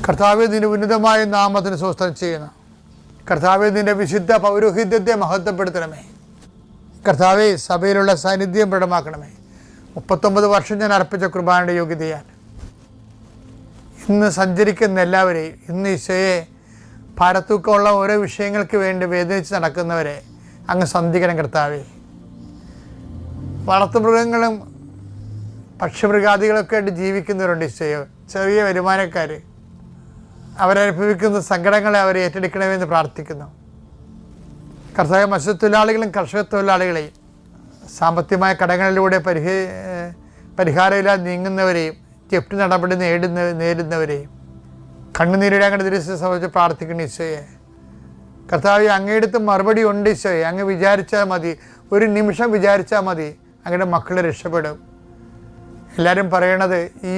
കർത്താവേ, നിന്റെ ഉന്നതമായ നാമത്തിന് സ്വസ്ഥം ചെയ്യുന്നു. കർത്താവേ, നിന്റെ വിശുദ്ധ പൗരോഹിത്യത്തെ മഹത്വപ്പെടുത്തണമേ. കർത്താവേ, സഭയിലുള്ള സാന്നിധ്യം ദൃഢമാക്കണമേ. 39 വർഷം ഞാൻ അർപ്പിച്ച കുർബാനയുടെ യോഗ്യതയാൽ ഇന്ന് സഞ്ചരിക്കുന്ന എല്ലാവരെയും, ഇന്ന് ഈശോയെ ഭാരത്തൂക്കമുള്ള ഓരോ വിഷയങ്ങൾക്ക് വേണ്ടി വേദനിച്ച് നടക്കുന്നവരെ അങ്ങ് സന്ധിക്കണം. കർത്താവേ, വളർത്തുമൃഗങ്ങളും പക്ഷിമൃഗാദികളൊക്കെ ആയിട്ട് ജീവിക്കുന്നവരുണ്ട് ഈശോയെ. ചെറിയ വരുമാനക്കാർ, അവരനുഭവിക്കുന്ന സങ്കടങ്ങളെ അവരെ ഏറ്റെടുക്കണമെന്ന് പ്രാർത്ഥിക്കുന്നു. കർത്താവ്, മത്സ്യത്തൊഴിലാളികളും കർഷക തൊഴിലാളികളെയും സാമ്പത്തികമായ കടങ്ങളിലൂടെ പരിഹാരമില്ലാതെ നീങ്ങുന്നവരെയും ജപ്തി നടപടി നേരിടുന്നവരെയും കണ്ണുനീരിടാങ്ങടെ ദിവസം സംബന്ധിച്ച് പ്രാർത്ഥിക്കണം ഈശോയെ. കർത്താവ്, അങ്ങയെടുത്ത് മറുപടി ഉണ്ട് ഈശോയെ. അങ്ങ് വിചാരിച്ചാൽ മതി, ഒരു നിമിഷം വിചാരിച്ചാൽ മതി, അങ്ങയുടെ മക്കൾ രക്ഷപ്പെടും. എല്ലാവരും പറയണത് ഈ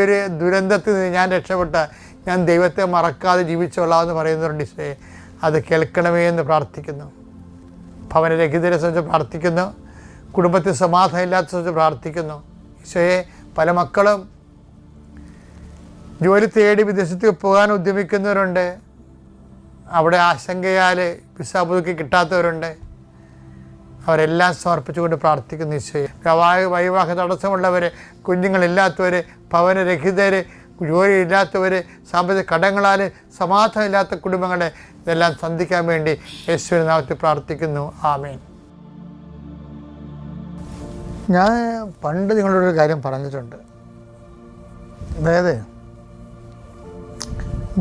ഒരു ദുരന്തത്തിൽ നിന്ന് ഞാൻ രക്ഷപ്പെട്ട, ഞാൻ ദൈവത്തെ മറക്കാതെ ജീവിച്ചോളാമെന്ന് പറയുന്നവരുണ്ട് ഈശോയെ. അത് കേൾക്കണമേ എന്ന് പ്രാർത്ഥിക്കുന്നു. ഭവനരഹിതരെ സംബന്ധിച്ച് പ്രാർത്ഥിക്കുന്നു. കുടുംബത്തിൽ സമാധാനം ഇല്ലാത്ത സംബന്ധിച്ച് പ്രാർത്ഥിക്കുന്നു ഈശോയെ. പല മക്കളും ജോലി തേടി വിദേശത്ത് പോകാൻ ഉദ്യമിക്കുന്നവരുണ്ട്. അവിടെ ആശങ്കയാൽ വിസ പുതുക്കി കിട്ടാത്തവരുണ്ട്. അവരെല്ലാം സമർപ്പിച്ചുകൊണ്ട് പ്രാർത്ഥിക്കുന്നു ഈശോയെ. വൈവാഹ തടസ്സമുള്ളവർ, കുഞ്ഞുങ്ങളില്ലാത്തവർ, ഭവനരഹിതർ, ജോലിയില്ലാത്തവർ, സാമ്പത്തിക കടങ്ങളാൽ സമാധാനമില്ലാത്ത കുടുംബങ്ങളെ ഇതെല്ലാം സന്ധിക്കാൻ വേണ്ടി യേശുവിന്റെ നാമത്തിൽ പ്രാർത്ഥിക്കുന്നു. ആമേൻ. ഞാൻ പണ്ട് നിങ്ങളോടൊരു കാര്യം പറഞ്ഞിട്ടുണ്ട്. അതായത്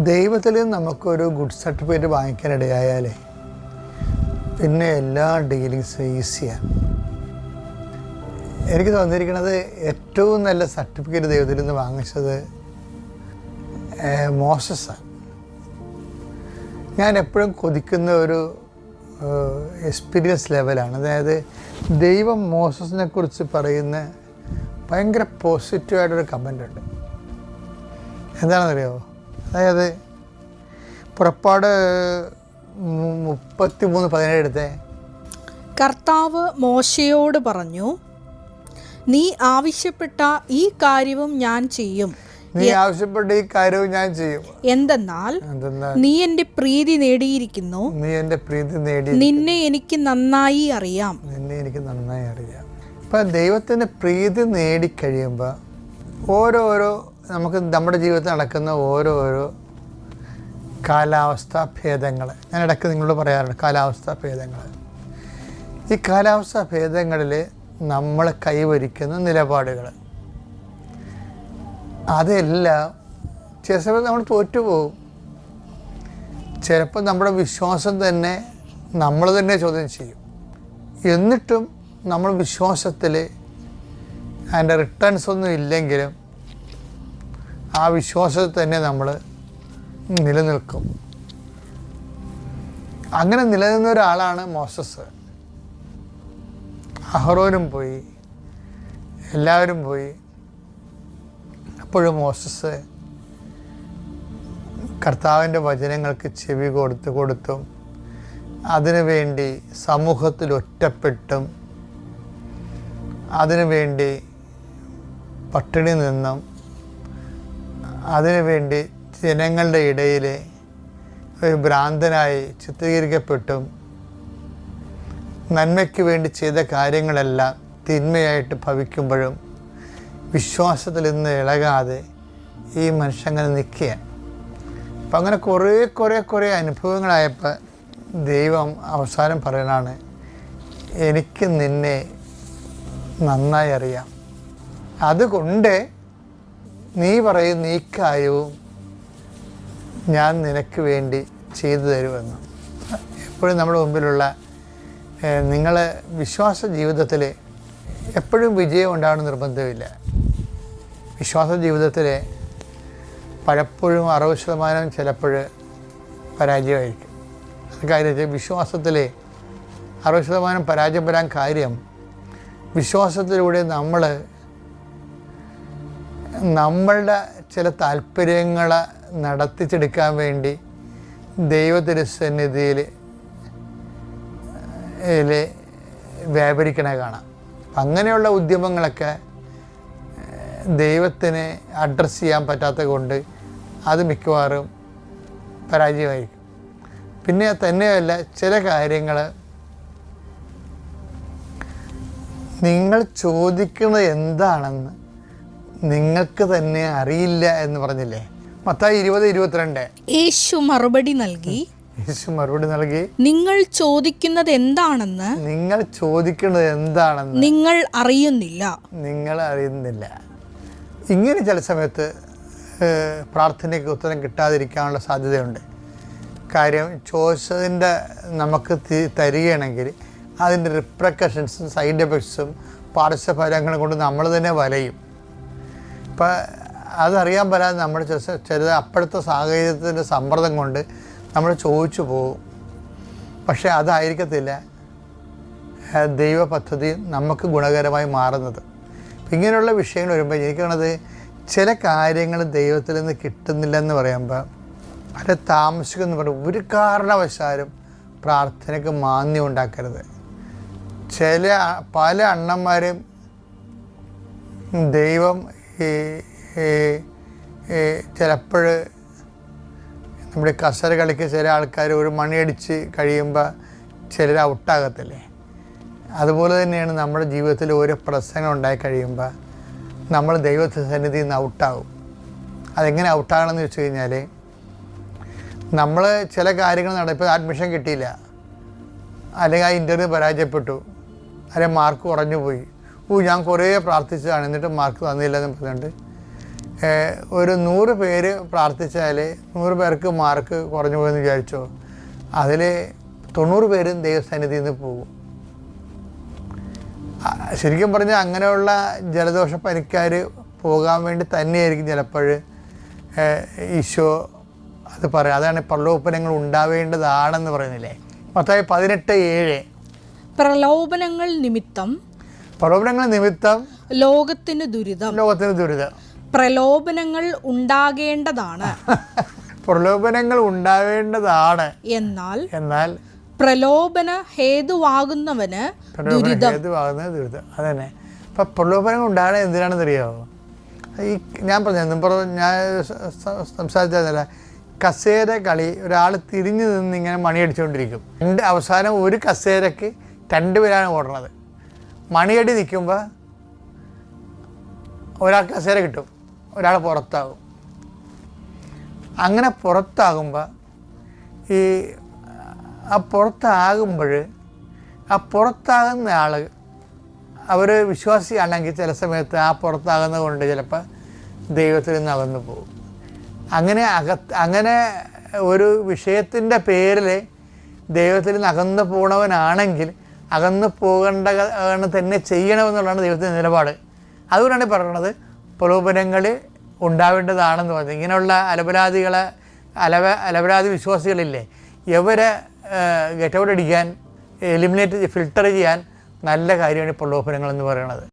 ദൈവത്തിൽ നമുക്കൊരു ഗുഡ് സർട്ടിഫിക്കറ്റ് വാങ്ങിക്കാനിടയായാലേ പിന്നെ എല്ലാ ഡീലിങ്സും ഈസിയാണ്. എനിക്ക് തോന്നിയിരിക്കുന്നത് ഏറ്റവും നല്ല സർട്ടിഫിക്കറ്റ് ദൈവത്തിൽ നിന്ന് വാങ്ങിച്ചത് മോസസാണ്. ഞാൻ എപ്പോഴും കൊതിക്കുന്ന ഒരു എക്സ്പീരിയൻസ് ലെവലാണ്. അതായത് ദൈവം മോസസിനെ കുറിച്ച് പറയുന്ന ഭയങ്കര പോസിറ്റീവായിട്ടൊരു കമൻ്റ് ഉണ്ട്. എന്താണെന്നറിയാമോ? അതായത് പുറപ്പാട് 33:17 എടുത്തേ. കർത്താവ് മോശയോട് പറഞ്ഞു, നീ ആവശ്യപ്പെട്ട ഈ കാര്യവും ഞാൻ ചെയ്യും. എന്തെന്നാൽ നീ എൻ്റെ പ്രീതി നേടിയിരിക്കുന്നു. നിന്നെ എനിക്ക് നന്നായി അറിയാം. ഇപ്പം ദൈവത്തിൻ്റെ പ്രീതി നേടിക്കഴിയുമ്പോൾ ഓരോരോ നമുക്ക് നമ്മുടെ ജീവിതത്തിൽ നടക്കുന്ന ഓരോരോ കാലാവസ്ഥാ ഭേദങ്ങൾ, ഞാൻ ഇടയ്ക്ക് നിങ്ങളോട് പറയാറുണ്ട് കാലാവസ്ഥാ ഭേദങ്ങൾ. ഈ കാലാവസ്ഥാ ഭേദങ്ങളിൽ നമ്മൾ കൈവരിക്കുന്ന നിലപാടുകൾ, അതെല്ലാം ചില സമയത്ത് നമ്മൾ തോറ്റുപോകും. ചിലപ്പോൾ നമ്മുടെ വിശ്വാസം തന്നെ നമ്മൾ തന്നെ ചോദ്യം ചെയ്യും. എന്നിട്ടും നമ്മൾ വിശ്വാസത്തിൽ അതിൻ്റെ റിട്ടേൺസ് ഒന്നും ഇല്ലെങ്കിലും ആ വിശ്വാസത്തിൽ തന്നെ നമ്മൾ നിലനിൽക്കും. അങ്ങനെ നിലനിന്ന ഒരാളാണ് മോസസ്. അഹ്റോനും പോയി, എല്ലാവരും പോയി. അപ്പോഴും മോസസ് കർത്താവിൻ്റെ വചനങ്ങൾക്ക് ചെവി കൊടുത്തും അതിനുവേണ്ടി സമൂഹത്തിൽ ഒറ്റപ്പെട്ടും അതിനുവേണ്ടി പട്ടിണി നിന്നും അതിനുവേണ്ടി ജനങ്ങളുടെ ഇടയിൽ ഒരു ഭ്രാന്തനായി ചിത്രീകരിക്കപ്പെട്ടും നന്മയ്ക്ക് വേണ്ടി ചെയ്ത കാര്യങ്ങളെല്ലാം തിന്മയായിട്ട് ഭവിക്കുമ്പോഴും വിശ്വാസത്തിൽ നിന്ന് ഇളകാതെ ഈ മനുഷ്യങ്ങനെ നിൽക്കുകയാണ്. അപ്പം അങ്ങനെ കുറേ അനുഭവങ്ങളായപ്പോൾ ദൈവം അവസാനം പറയണതാണ്, എനിക്ക് നിന്നെ നന്നായി അറിയാം, അതുകൊണ്ട് നീ പറയുന്ന ഈ കാര്യവും ഞാൻ നിനക്ക് വേണ്ടി ചെയ്തു തരുമെന്ന്. എപ്പോഴും നമ്മുടെ മുമ്പിലുള്ള നിങ്ങൾ വിശ്വാസ ജീവിതത്തിൽ എപ്പോഴും വിജയം ഉണ്ടാകണമെന്ന് നിർബന്ധമില്ല. വിശ്വാസ ജീവിതത്തിൽ പലപ്പോഴും 60% ചിലപ്പോൾ പരാജയമായിരിക്കും. അത് കാര്യം വിശ്വാസത്തിൽ 60% പരാജയം വരാൻ കാര്യം വിശ്വാസത്തിലൂടെ നമ്മളുടെ ചില താല്പര്യങ്ങളെ നടത്തിച്ചെടുക്കാൻ വേണ്ടി ദൈവതിരുസന്നിധിയിൽ വ്യാപരിക്കണ കാണാം. അങ്ങനെയുള്ള ഉദ്യമങ്ങളൊക്കെ ദൈവത്തിന് അഡ്രസ്സ് ചെയ്യാൻ പറ്റാത്തത് കൊണ്ട് അത് മിക്കവാറും പരാജയമായിരിക്കും. പിന്നെ തന്നെയല്ല, ചില കാര്യങ്ങൾ നിങ്ങൾ ചോദിക്കുന്നത് എന്താണെന്ന് നിങ്ങൾക്ക് തന്നെ അറിയില്ല എന്ന് പറഞ്ഞില്ലേ? മത്തായി 20:22. യേശു മറുപടി നൽകി, നിങ്ങൾ ചോദിക്കുന്നത് എന്താണെന്ന് നിങ്ങൾ അറിയുന്നില്ല. ഇങ്ങനെ ചില സമയത്ത് പ്രാർത്ഥനയ്ക്ക് ഉത്തരം കിട്ടാതിരിക്കാനുള്ള സാധ്യതയുണ്ട്. കാര്യം ചോദിച്ചതിൻ്റെ നമുക്ക് തരികയാണെങ്കിൽ അതിൻ്റെ റിപ്രക്കഷൻസും സൈഡ് എഫക്ട്സും പാർശ്വഫലങ്ങളും കൊണ്ട് നമ്മൾ തന്നെ വലയും. ഇപ്പം അതറിയാൻ പറ്റാതെ നമ്മൾ ചില അപ്പോഴത്തെ സാഹചര്യത്തിൻ്റെ സമ്മർദ്ദം കൊണ്ട് നമ്മൾ ചോദിച്ചു പോകും. പക്ഷേ അതായിരിക്കത്തില്ല ദൈവ പദ്ധതി നമുക്ക് ഗുണകരമായി മാറുന്നത്. ഇങ്ങനെയുള്ള വിഷയങ്ങൾ വരുമ്പോൾ എനിക്കാണത് ചില കാര്യങ്ങൾ ദൈവത്തിൽ നിന്ന് കിട്ടുന്നില്ലെന്ന് പറയുമ്പോൾ അത് താമസിക്കുമെന്ന് പറയും. ഒരു കാരണവശാലും പ്രാർത്ഥനയ്ക്ക് മാന്യം ഉണ്ടാക്കരുത്. പല അണ്ണന്മാരും ദൈവം ചിലപ്പോൾ നമ്മുടെ കസര കളിക്ക് ചില ആൾക്കാർ ഒരു മണിയടിച്ച് കഴിയുമ്പോൾ ചിലർ ഔട്ടാകത്തില്ലേ? അതുപോലെ തന്നെയാണ് നമ്മുടെ ജീവിതത്തിൽ ഓരോ പ്രശ്നങ്ങൾ ഉണ്ടായി കഴിയുമ്പോൾ നമ്മൾ ദൈവത്തിൻ്റെ സന്നിധിയിൽ നിന്ന് ഔട്ടാകും. അതെങ്ങനെ ഔട്ടാകണമെന്ന് വെച്ച് കഴിഞ്ഞാൽ, നമ്മൾ ചില കാര്യങ്ങൾ ഇപ്പോൾ അഡ്മിഷൻ കിട്ടിയില്ല, അല്ലെങ്കിൽ ആ ഇൻ്റർവ്യൂ പരാജയപ്പെട്ടു, അല്ലെങ്കിൽ മാർക്ക് കുറഞ്ഞു പോയി. ഞാൻ കുറേ പ്രാർത്ഥിച്ചതാണ് എന്നിട്ട് മാർക്ക് തന്നില്ല എന്ന് പറഞ്ഞിട്ട് ഒരു 100 പേര് പ്രാർത്ഥിച്ചാൽ 100 പേർക്ക് മാർക്ക് കുറഞ്ഞു പോയെന്ന് വിചാരിച്ചോ, അതിൽ 90 പേരും ദൈവസന്നിധിയിൽ നിന്ന് പോകും. ശരിക്കും പറഞ്ഞാൽ അങ്ങനെയുള്ള ജലദോഷ പനിക്കാർ പോകാൻ വേണ്ടി തന്നെയായിരിക്കും ചിലപ്പോൾ ഈശോ അത് പറയാം. അതാണ് പ്രലോഭനങ്ങൾ ഉണ്ടാവേണ്ടതാണെന്ന് പറയുന്നില്ലേ? മത്തായി 18:7. പ്രലോഭനങ്ങൾ നിമിത്തം ലോകത്തിന് ദുരിതം. പ്രലോഭനങ്ങൾ ഉണ്ടാകേണ്ടതാണ് എന്നാൽ പ്രലോഭന ഹേതുവാകുന്നവന് ദുരിതം. അതന്നെ. ഇപ്പം പ്രലോഭനങ്ങൾ ഉണ്ടാകണത് എന്തിനാണെന്ന് അറിയാമോ? ഞാൻ സംസാരിച്ചതല്ല, കസേര കളി ഒരാൾ തിരിഞ്ഞു നിന്ന് ഇങ്ങനെ മണിയടിച്ചുകൊണ്ടിരിക്കും. അവസാനം ഒരു കസേരക്ക് 2 പേരാണ് ഓടുന്നത്. മണിയടി നിൽക്കുമ്പോൾ ഒരാൾ കസേര കിട്ടും, ഒരാൾ പുറത്താകും. അങ്ങനെ പുറത്താകുമ്പോൾ പുറത്താകുന്ന ആൾ അവർ വിശ്വാസിയാണെങ്കിൽ ചില സമയത്ത് ആ പുറത്താകുന്നത് കൊണ്ട് ചിലപ്പോൾ ദൈവത്തിൽ നിന്ന് അകന്നു പോകും. അങ്ങനെ ഒരു വിഷയത്തിൻ്റെ പേരിൽ ദൈവത്തിൽ നിന്ന് അകന്നു പോകണവനാണെങ്കിൽ അകന്നു പോകേണ്ട തന്നെ ചെയ്യണമെന്നുള്ളതാണ് ദൈവത്തിൻ്റെ നിലപാട്. അതുകൊണ്ടാണ് പറയുന്നത് പ്രലോഭനങ്ങൾ ഉണ്ടാവേണ്ടതാണെന്ന് പറയുന്നത്. ഇങ്ങനെയുള്ള അലപരാധി വിശ്വാസികളില്ലേ, ഇവരെ ഗെറ്റ് ഔട്ട് അടിക്കാൻ, ഫിൽട്ടർ ചെയ്യാൻ നല്ല കാര്യമാണ് പ്രലോഭനങ്ങൾ എന്ന് പറയുന്നത്.